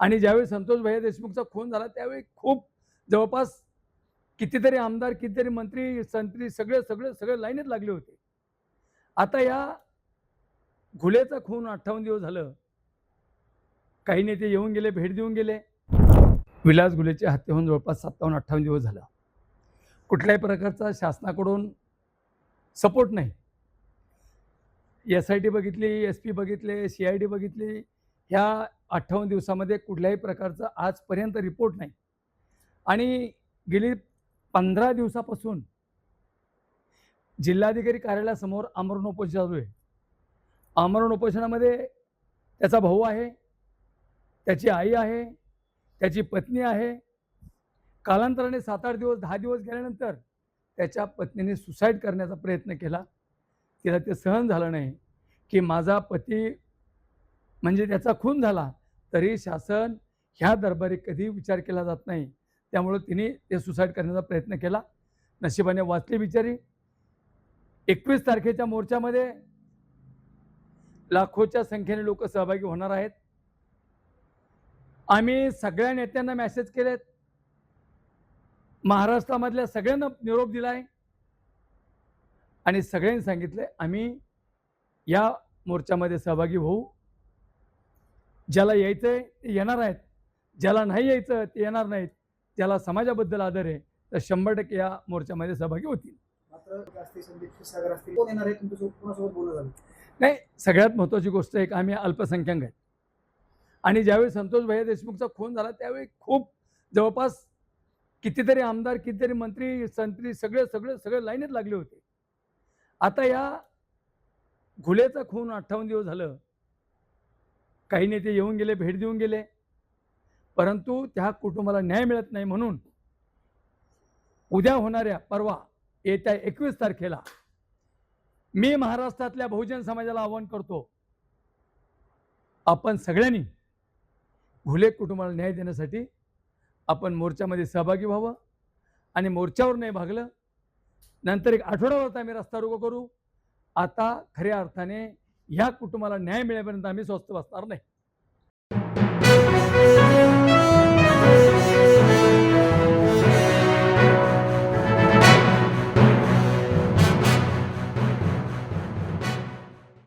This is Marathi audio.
आणि ज्यावेळी संतोष भैया देशमुखचा खून झाला त्यावेळी खूप जवळपास कितीतरी आमदार, कितीतरी मंत्री, संत्री सगळे सगळे सगळे लाईनीत लागले होते. आता या घुलेचा खून 58 दिवस झालं. काही नेते येऊन गेले, भेट देऊन गेले. विलास घुलेची हत्या होऊन जवळपास 57-58 दिवस झालं. कुठल्याही प्रकारचा शासनाकडून सपोर्ट नाही. SIT बघितली, SP बघितले, CID बघितली. ह्या 58 दिवसामध्ये कुठल्याही प्रकारचा आजपर्यंत रिपोर्ट नाही. आणि गेली 15 दिवसापासून जिल्हाधिकारी कार्यालयासमोर आमरण उपोषण चालू आहे. आमरण उपोषणामध्ये त्याचा भाऊ आहे, त्याची आई आहे, त्याची पत्नी आहे. कालांतराने 7-8 दिवस, 10 दिवस गेल्यानंतर त्याच्या पत्नीने सुसाईड करण्याचा प्रयत्न केला. तिला ते सहन झालं नाही की माझा पती म्हणजे त्याचा खून झाला तरी शासन ह्या दरबारी कधी विचार केला जात नाही. त्यामुळे तिने ते सुसाईड करण्याचा प्रयत्न केला. नशिबाने वाचली बिचारी. 21 तारखेच्या मोर्चामध्ये लाखोच्या संख्येने लोक सहभागी होणार आहेत. आम्ही सगळ्या नेत्यांना मेसेज केलेत. महाराष्ट्रामधल्या सगळ्यांना निरोप दिलाय आणि सगळ्यांनी सांगितले आम्ही या मोर्चामध्ये सहभागी होऊ. ज्याला यायचंय ते येणार आहेत, ज्याला नाही यायचं ते येणार नाहीत. ज्याला समाजाबद्दल आदर आहे तर 100% या मोर्चामध्ये सहभागी होतील. नाही, सगळ्यात महत्त्वाची गोष्ट एक आम्ही अल्पसंख्याक आहेत. आणि ज्यावेळी संतोष भैया देशमुखचा खून झाला त्यावेळी खूप जवळपास कितीतरी आमदार, कितीतरी मंत्री, संत्री सगळे सगळे सगळे लाईनीत लागले होते. आता या घुलेचा खून 58 दिवस झालं. काही नेते येऊन गेले, भेट देऊन गेले. परंतु त्या कुटुंबाला न्याय मिळत नाही. म्हणून उद्या होणाऱ्या परवा येत्या 21 तारखेला मी महाराष्ट्रातल्या बहुजन समाजाला आवाहन करतो, आपण सगळ्यांनी घुले कुटुंबाला न्याय देण्यासाठी आपण मोर्चामध्ये सहभागी व्हावं. आणि मोर्चावर नाही भागलं नंतर एक आठवड्यावर आम्ही रस्ता रोको करू. आता खऱ्या अर्थाने ह्या कुटुंबाला न्याय मिळेपर्यंत आम्ही स्वस्थ बसणार नाही.